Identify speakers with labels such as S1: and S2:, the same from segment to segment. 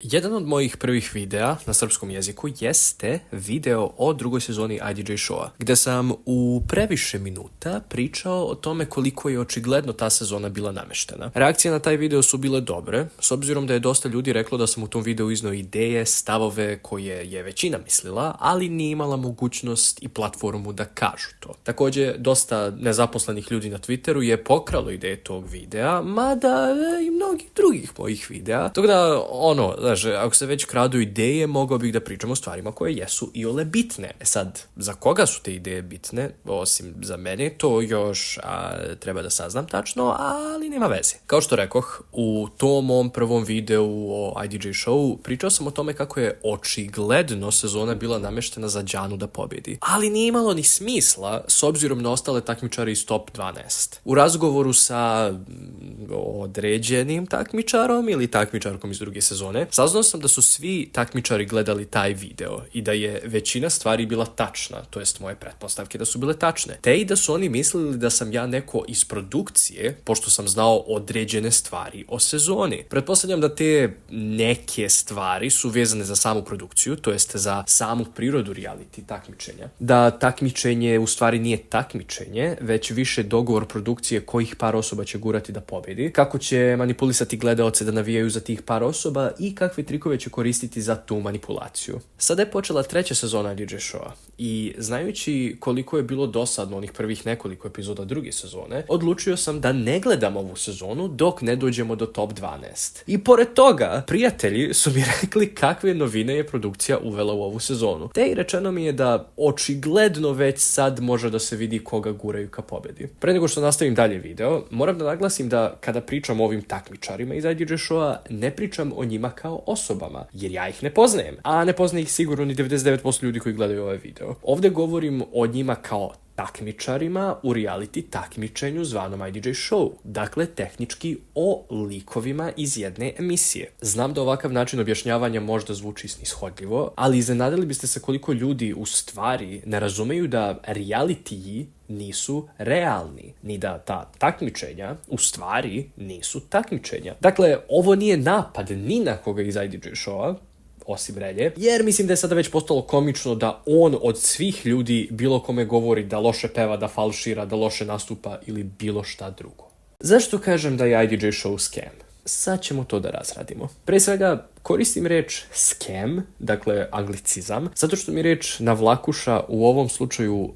S1: Jedan od mojih prvih videa na srpskom jeziku jeste video o drugoj sezoni IDJ Showa, gde sam u previše minuta pričao o tome koliko je očigledno ta sezona bila nameštena. Reakcije na taj video su bile dobre, s obzirom da je dosta ljudi reklo da sam u tom videu izneo ideje, stavove koje je većina mislila, ali nije imala mogućnost i platformu da kažu to. Također, dosta nezaposlenih ljudi na Twitteru je pokralo ideje tog videa, mada i mnogih drugih mojih videa. Tako da, ako se već kradu ideje, mogao bih da pričam o stvarima koje jesu iole bitne. Sad, za koga su te ideje bitne, osim za mene, to još treba da saznam tačno, ali nema veze. Kao što rekoh, u tom mom prvom videu o IDJ Showu pričao sam o tome kako je očigledno sezona bila nameštena za Đanu da pobjedi. Ali nije imalo ni smisla s obzirom na ostale takmičare iz top 12. U razgovoru sa određenim takmičarom ili takmičarkom iz druge sezone, saznao sam da su svi takmičari gledali taj video i da je većina stvari bila tačna, to jest moje pretpostavke da su bile tačne. Te i da su oni mislili da sam ja neko iz produkcije, pošto sam znao određene stvari o sezoni. Pretpostavljam da te neke stvari su vezane za samu produkciju, to jest za samu prirodu reality takmičenja. Da takmičenje u stvari nije takmičenje, već više dogovor produkcije kojih par osoba će gurati da pobjedi, kako će manipulisati gledaoce da navijaju za tih par osoba i kakve trikove će koristiti za tu manipulaciju. Sada je počela treća sezona IDJ Showa i znajući koliko je bilo dosadno onih prvih nekoliko epizoda druge sezone, odlučio sam da ne gledam ovu sezonu dok ne dođemo do top 12. I pored toga, prijatelji su mi rekli kakve novine je produkcija uvela u ovu sezonu. Te i rečeno mi je da očigledno već sad može da se vidi koga guraju ka pobedi. Pre nego što nastavim dalje video, moram da naglasim da kada pričam o ovim takmičarima iz IDJ Showa, ne pričam o njima kao osobama, jer ja ih ne poznajem, a ne poznaje ih sigurno ni 99% ljudi koji gledaju ovaj video. Ovdje govorim o njima kao takmičarima u reality takmičenju zvanom IDJ Show. Dakle, tehnički o likovima iz jedne emisije. Znam da ovakav način objašnjavanja možda zvuči snishodljivo, ali iznenadili biste se koliko ljudi u stvari ne razumeju da reality nisu realni, ni da ta takmičenja u stvari nisu takmičenja. Dakle, ovo nije napad ni na koga iz IDJ Showa, osim Relje, jer mislim da je sada već postalo komično da on od svih ljudi bilo kome govori da loše peva, da falšira, da loše nastupa ili bilo šta drugo. Zašto kažem da je IDJ Show scam? Sad ćemo to da razradimo. Pre svega, koristim reč scam, dakle anglicizam, zato što mi reč navlakuša u ovom slučaju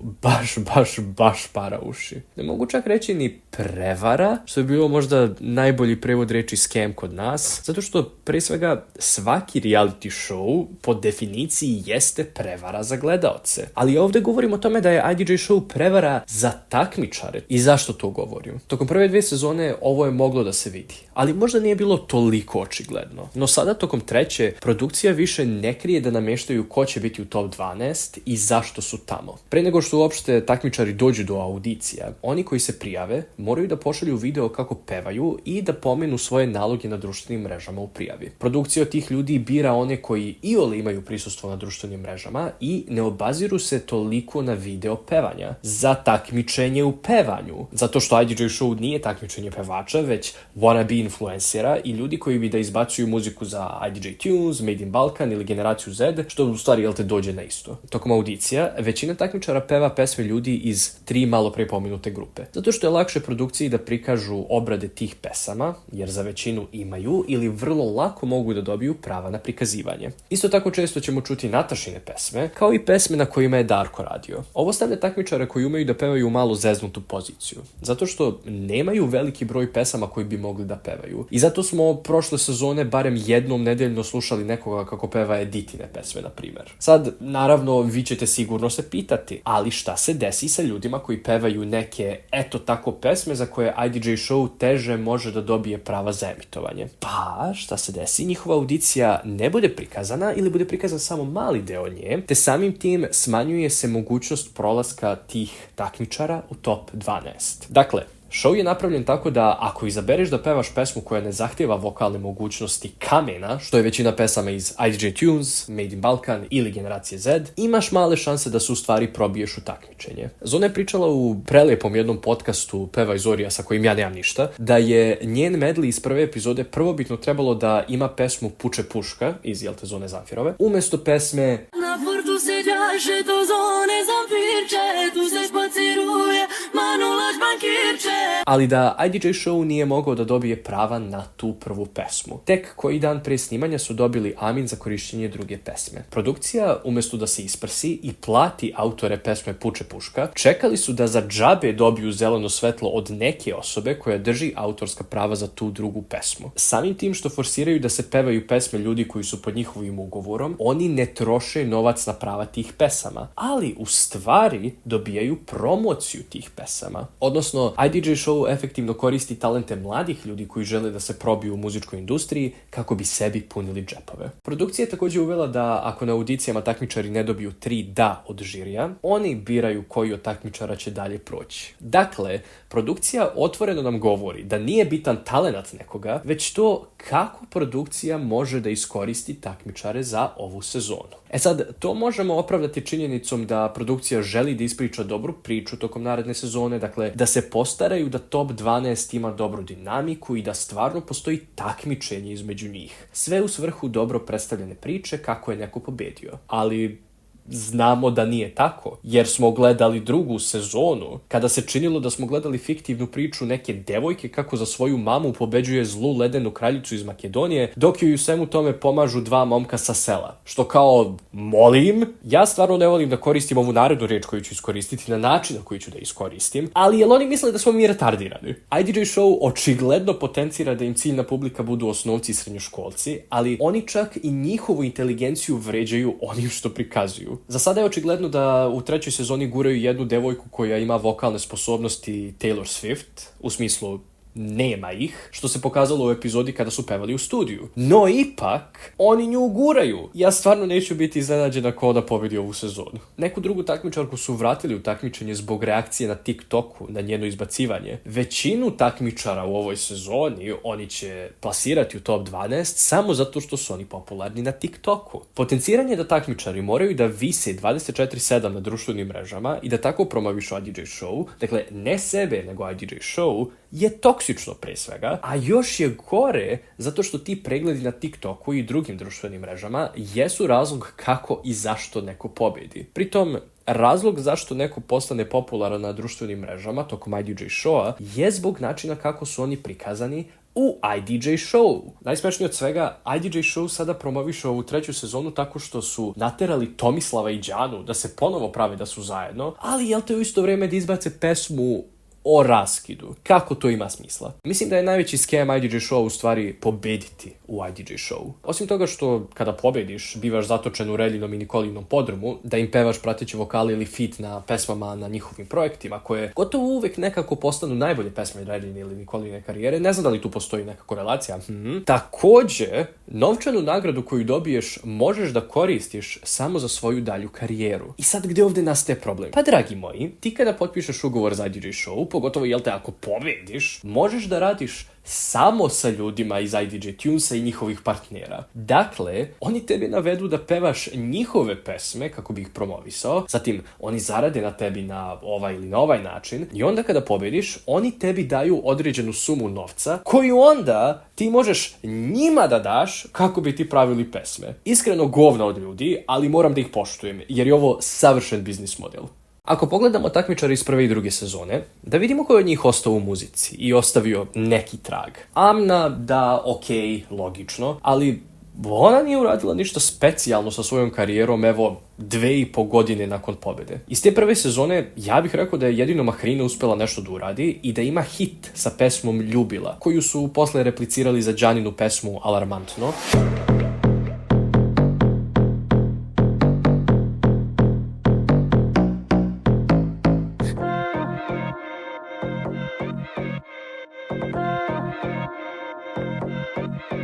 S1: baš para uši. Ne mogu čak reći ni prevara, što bi bilo možda najbolji prevod reči scam kod nas, zato što pre svega svaki reality show po definiciji jeste prevara za gledaoce. Ali ovdje govorim o tome da je IDJ Show prevara za takmičare. I zašto to govorim? Tokom prve 2 sezone ovo je moglo da se vidi, ali možda nije bilo toliko očigledno. No sada tokom treće, produkcija više ne krije da nameštaju ko će biti u top 12 i zašto su tamo. Pre nego što uopšte takmičari dođu do audicija, oni koji se prijave moraju da pošalju video kako pevaju i da pomenu svoje naloge na društvenim mrežama u prijavi. Produkcija od tih ljudi bira one koji iole imaju prisustvo na društvenim mrežama i ne obaziru se toliko na video pevanja za takmičenje u pevanju. Zato što IDJ Show nije takmičenje pevača, već wannabe influencera i ljudi koji bi da izbacuju muziku za IDJ Tunes, Made in Balkan ili Generaciju Z, što u stvari dođe na isto. Tokom audicija, većina takmičara peva pesme ljudi iz 3 malo pre pomenute grupe. Zato što je lakše produkciji da prikažu obrade tih pesama, jer za većinu imaju ili vrlo lako mogu da dobiju prava na prikazivanje. Isto tako često ćemo čuti Natašine pesme, kao i pesme na kojima je Darko radio. Ovo stavlja takmičare koji umeju da pevaju u malo zeznutu poziciju, zato što nemaju veliki broj pesama koji bi mogli da pevaju. I zato smo prošle sezone barem jednom nedeljno slušali nekoga kako peva Editine pesme, na primjer. Sad, naravno, vi ćete sigurno se pitati, ali šta se desi sa ljudima koji pevaju neke eto tako pesme za koje IDJ Show teže može da dobije prava za emitovanje? Pa, šta se desi? Njihova audicija ne bude prikazana ili bude prikazan samo mali deo nje, te samim tim smanjuje se mogućnost prolaska tih takmičara u top 12. Dakle, Show je napravljen tako da ako izabereš da pevaš pesmu koja ne zahtjeva vokalne mogućnosti kamena, što je većina pesama iz IDJ Tunes, Made in Balkan ili Generacije Z, imaš male šanse da se u stvari probiješ u takmičenje. Zona je pričala u prelijepom jednom podcastu Peva iz Orija sa kojim ja nemam ništa, da je njen medley iz prve epizode prvobitno trebalo da ima pesmu Puče puška iz Zone Zamfirove, umjesto pesme
S2: Na furtu se ďaše do zone Zamfirče, tu se spaciruje Manulaš bankirče.
S1: Ali da IDJ Show nije mogao da dobije prava na tu prvu pesmu. Tek koji dan prije snimanja su dobili amin za korištenje druge pesme. Produkcija, umjesto da se isprsi i plati autore pesme Puče puška, čekali su da za džabe dobiju zeleno svetlo od neke osobe koja drži autorska prava za tu drugu pesmu. Samim tim što forsiraju da se pevaju pesme ljudi koji su pod njihovim ugovorom, oni ne troše novac na prava tih pesama, ali u stvari dobijaju promociju tih pesama. Odnosno, IDJ Show efektivno koristi talente mladih ljudi koji žele da se probiju u muzičkoj industriji kako bi sebi punili džepove. Produkcija je također uvela da ako na audicijama takmičari ne dobiju 3 da od žirija, oni biraju koji od takmičara će dalje proći. Dakle, produkcija otvoreno nam govori da nije bitan talenat nekoga, već to kako produkcija može da iskoristi takmičare za ovu sezonu. E sad, to možemo opravdati činjenicom da produkcija želi da ispriča dobru priču tokom naredne sezone, dakle da se postaraju da top 12 ima dobru dinamiku i da stvarno postoji takmičenje između njih. Sve u svrhu dobro predstavljene priče kako je neko pobedio. Ali znamo da nije tako, jer smo gledali drugu sezonu, kada se činilo da smo gledali fiktivnu priču neke devojke kako za svoju mamu pobeđuje zlu ledenu kraljicu iz Makedonije, dok joj u svemu tome pomažu 2 momka sa sela. Što kao, molim, ja stvarno ne volim da koristim ovu narednu riječ koju ću iskoristiti na način na koji ću da iskoristim, ali jel oni misle da smo mi retardirani? IDJ Show očigledno potencira da im ciljna publika budu osnovci i srednjoškolci, ali oni čak i njihovu inteligenciju vređaju onim što prikazuju. Za sada je očigledno da u 3. sezoni guraju jednu devojku koja ima vokalne sposobnosti Taylor Swift, u smislu nema ih, što se pokazalo u epizodi kada su pevali u studiju. No ipak, oni nju guraju. Ja stvarno neću biti iznenađen ako ona pobedi ovu sezonu. Neku drugu takmičarku su vratili u takmičenje zbog reakcije na TikToku, na njeno izbacivanje. Većinu takmičara u ovoj sezoni oni će plasirati u top 12 samo zato što su oni popularni na TikToku. Potenciranje da takmičari moraju da vise 24/7 na društvenim mrežama i da tako promovišu IDJ Show, dakle ne sebe nego IDJ Show, je toksično pre svega, a još je gore zato što ti pregledi na TikToku i drugim društvenim mrežama jesu razlog kako i zašto neko pobedi. Pritom, razlog zašto neko postane popularan na društvenim mrežama tokom IDJ Showa je zbog načina kako su oni prikazani u IDJ Show. Najsmešnije od svega, IDJ Show sada promoviše ovu 3. sezonu tako što su naterali Tomislava i Đanu da se ponovo prave da su zajedno, ali jel te u isto vrijeme da izbace pesmu o raskidu. Kako to ima smisla? Mislim da je najveći scam IDJ Show u stvari pobediti u IDJ Show. Osim toga što kada pobediš, bivaš zatočen u Reljinom i Nikolinom podrumu, da im pevaš prateći vokali ili feat na pesmama na njihovim projektima, koje gotovo uvek nekako postanu najbolje pesme Reljine ili Nikoline karijere. Ne znam da li tu postoji neka korelacija. Također, novčanu nagradu koju dobiješ možeš da koristiš samo za svoju dalju karijeru. I sad gdje ovdje nastaje problem? Pa dragi moji, ti kada potpišeš ugovor za IDJ Show, pogotovo jel te ako pobediš, možeš da radiš samo sa ljudima iz IDJ Tunesa i njihovih partnera. Dakle, oni tebi navedu da pevaš njihove pesme kako bi ih promovisao, zatim oni zarade na tebi na ovaj ili na ovaj način i onda kada pobediš, oni tebi daju određenu sumu novca koju onda ti možeš njima da daš kako bi ti pravili pesme. Iskreno govna od ljudi, ali moram da ih poštujem jer je ovo savršen biznis model. Ako pogledamo takmičare iz prve i druge sezone, da vidimo ko je od njih ostao u muzici i ostavio neki trag. Amna, da, okej, logično, ali ona nije uradila ništa specijalno sa svojom karijerom, evo, 2,5 godine nakon pobjede. Iz te prve sezone, ja bih rekao da je jedino Mahrina uspjela nešto da uradi i da ima hit sa pesmom Ljubila, koju su posle replicirali za Đaninu pesmu Alarmantno.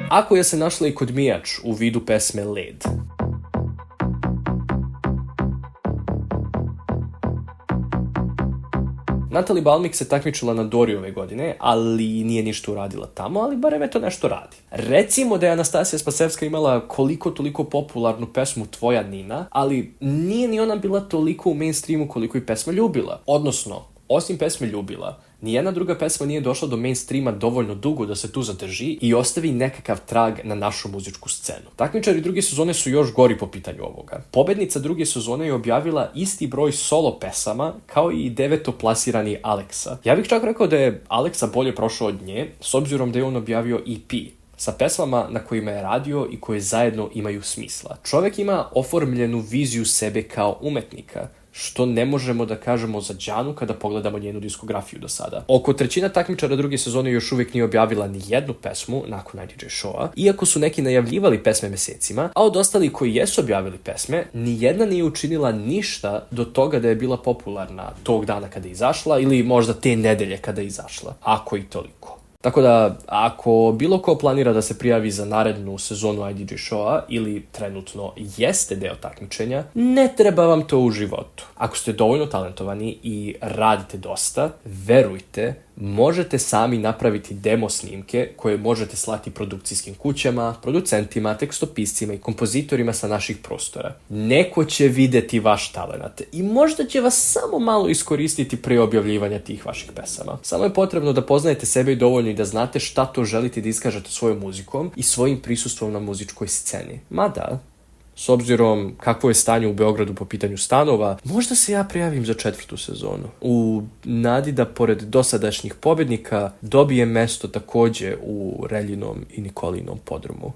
S1: A koja se našla i kod Mijač u vidu pesme Led. Natalie Balmik se takmičila na Dori ove godine, ali nije ništa uradila tamo, ali barem eto nešto radi. Recimo da je Anastasija Spasevska imala koliko toliko popularnu pesmu Tvoja Nina, ali nije ni ona bila toliko u mainstreamu koliko i pesma Ljubila. Odnosno, osim pesme Ljubila, nijedna druga pesma nije došla do mainstreama dovoljno dugo da se tu zadrži i ostavi nekakav trag na našu muzičku scenu. Takmičari druge sezone su još gori po pitanju ovoga. Pobednica druge sezone je objavila isti broj solo pesama kao i 9. plasirani Aleksa. Ja bih čak rekao da je Aleksa bolje prošao od nje, s obzirom da je on objavio EP sa pesmama na kojima je radio i koje zajedno imaju smisla. Čovjek ima oformljenu viziju sebe kao umetnika, što ne možemo da kažemo za Đanu kada pogledamo njenu diskografiju do sada. Oko trećina takmičara druge sezone još uvijek nije objavila ni jednu pesmu nakon IDJ Showa, iako su neki najavljivali pesme mesecima, a od ostalih koji jesu objavili pesme, ni jedna nije učinila ništa do toga da je bila popularna tog dana kada je izašla ili možda te nedelje kada je izašla, ako i toliko. Tako da, ako bilo ko planira da se prijavi za narednu sezonu IDJ Showa ili trenutno jeste deo takmičenja, ne treba vam to u životu. Ako ste dovoljno talentovani i radite dosta, verujte, možete sami napraviti demo snimke koje možete slati produkcijskim kućama, producentima, tekstopiscima i kompozitorima sa naših prostora. Neko će vidjeti vaš talent i možda će vas samo malo iskoristiti pre objavljivanja tih vaših pesama. Samo je potrebno da poznajete sebe i dovoljno i da znate šta to želite da iskažete svojom muzikom i svojim prisustvom na muzičkoj sceni. Mada, s obzirom kakvo je stanje u Beogradu po pitanju stanova, možda se ja prijavim za 4. sezonu. U nadi da pored dosadašnjih pobednika dobijem mesto takođe u Reljinom i Nikolinom podrumu.